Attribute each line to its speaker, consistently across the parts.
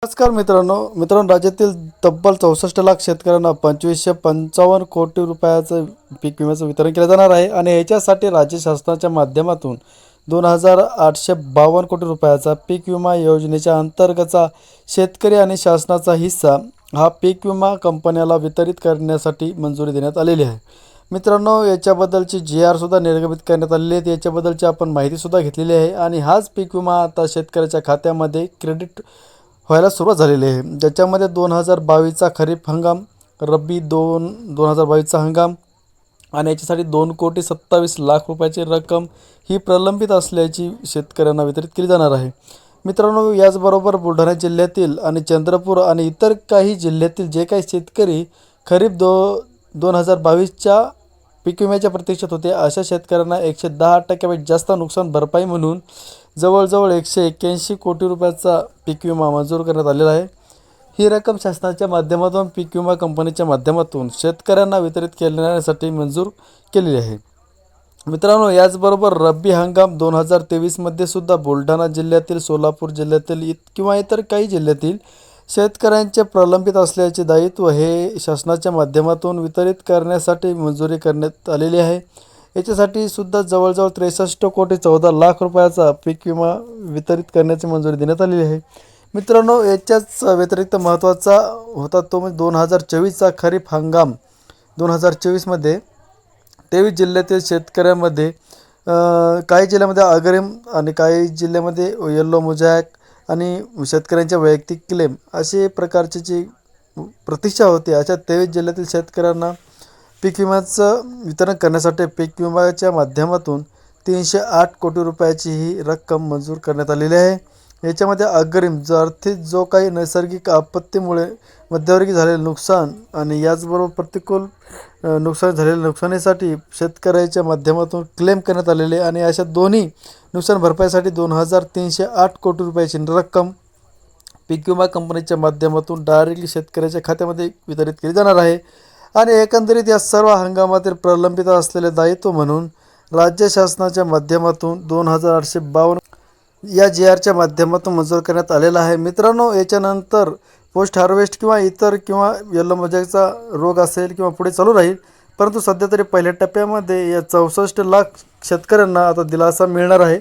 Speaker 1: नमस्कार मित्रांनो, राज्यातील तब्बल 64 लाख शेतकऱ्यांना 2555 कोटी रुपयाचं पीक विम्याचं वितरण केलं जाणार आहे आणि याच्यासाठी राज्य शासनाच्या माध्यमातून 2852 कोटी रुपयाचा पीक विमा योजनेच्या अंतर्गतचा शेतकरी आणि शासनाचा हिस्सा हा पीक विमा कंपन्याला वितरित करण्यासाठी मंजुरी देण्यात आलेली आहे। मित्रांनो, याच्याबद्दलची GR सुद्धा निर्गमित करण्यात आलेली आहे। याच्याबद्दलची आपण माहिती सुद्धा घेतलेली आहे आणि हाच पीक विमा आता शेतकऱ्याच्या खात्यामध्ये क्रेडिट व्हायला सुरुवात झालेली आहे, ज्याच्यामध्ये 2022चा खरीप हंगाम, रब्बी 2022चा हंगाम आणि याच्यासाठी 2,27,00,000 रुपयाची रक्कम ही प्रलंबित असल्याची शेतकऱ्यांना वितरित केली जाणार आहे। मित्रांनो, याचबरोबर बुलढाणा जिल्ह्यातील आणि चंद्रपूर आणि इतर काही जिल्ह्यातील जे काही शेतकरी खरीप 2022च्या पीक विम्याच्या प्रतीक्षेत होते अशा शेतकऱ्यांना 110% जास्त नुकसान भरपाई म्हणून जवळजवळ 181 कोटी रुपयाचा पीक विमा मंजूर करण्यात आलेला आहे। ही रक्कम शासनाच्या माध्यमातून पीक विमा कंपनीच्या माध्यमातून शेतकऱ्यांना वितरित करण्यासाठी मंजूर केलेली आहे। मित्रांनो, याचबरोबर रब्बी हंगाम 2023मध्ये सुद्धा बुलढाणा जिल्ह्यातील, सोलापूर जिल्ह्यातील किंवा इतर काही जिल्ह्यातील शेतकऱ्यांचे प्रलंबित असल्याचे दायित्व हे शासनाच्या माध्यमातून वितरित करण्यासाठी मंजुरी करण्यात आलेली आहे। याच्यासाठी सुद्धा जवळजवळ 63,14,00,000 रुपयाचा पीक विमा वितरित करण्याची मंजुरी देण्यात आलेली आहे। मित्रांनो, याच्याच व्यतिरिक्त महत्त्वाचा होता तो म्हणजे 2024चा खरीप हंगाम। 2024मध्ये 23 जिल्ह्यातील शेतकऱ्यांमध्ये काही जिल्ह्यामध्ये अग्रिम आणि काही जिल्ह्यामध्ये येल्लो मोजॅक आणि शेतकऱ्यांच्या वैयक्तिक क्लेम असे प्रकारची जी प्रतीक्षा होती, अशा 23 जिल्ह्यातील शेतकऱ्यांना पीक विम्याचं वितरण करण्यासाठी पीक विम्याच्या माध्यमातून 308 कोटी रुपयाची ही रक्कम मंजूर करण्यात आलेली आहे। याच्यामध्ये अग्रिम आर्थिक जो काही नैसर्गिक आपत्तीमुळे मध्यवर्गी झालेले नुकसान आणि याचबरोबर प्रतिकूल नुकसान झालेल्या नुकसानीसाठी शेतकऱ्याच्या माध्यमातून क्लेम करण्यात आलेले आणि अशा दोन्ही नुकसान भरपाईसाठी 2,308 कोटी रुपयाची रक्कम पीक विमा कंपनीच्या माध्यमातून डायरेक्टली शेतकऱ्याच्या खात्यामध्ये वितरित केली जाणार आहे। आणि एकंदरीत या सर्व हंगामातील प्रलंबित असलेले दायित्व म्हणून राज्य शासनाच्या माध्यमातून 2,852 या GRच्या माध्यमातून मंजूर करण्यात आलेला आहे। मित्रांनो, याच्यानंतर पोस्ट हार्वेस्ट किंवा इतर किंवा येलो मोजॅकचा रोग असेल किंवा पुढे चालू राहील, परंतु सध्या तरी पहिल्या टप्प्यामध्ये या 64 लाख शेतकऱ्यांना आता दिलासा मिळणार आहे।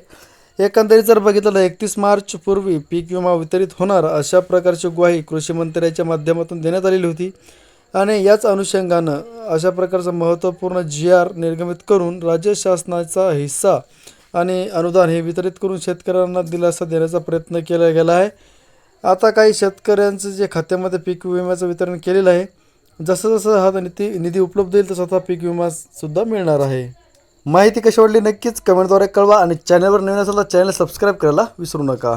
Speaker 1: एकंदरीत जर बघितलं तर 31 मार्च पूर्वी पीक विमा वितरित होणार अशा प्रकारची ग्वाही कृषी मंत्र्यांच्या माध्यमातून देण्यात आलेली होती आणि याच अनुषंगानं अशा प्रकारचं महत्त्वपूर्ण GR निर्गमित करून राज्य शासनाचा हिस्सा आणि अनुदान हे वितरित करून शेतकऱ्यांना दिलासा देण्याचा प्रयत्न केला गेला आहे। आता काही शेतकऱ्यांचं जे खात्यामध्ये पीक विम्याचं वितरण केलेलं आहे, जसं जसं हा निधी उपलब्ध होईल तसं आता पीक विमासुद्धा मिळणार आहे। माहिती कशी वाटली नक्कीच कमेंटद्वारे कळवा आणि चॅनलवर नवीन असेल तर चॅनल सबस्क्राईब करायला विसरू नका।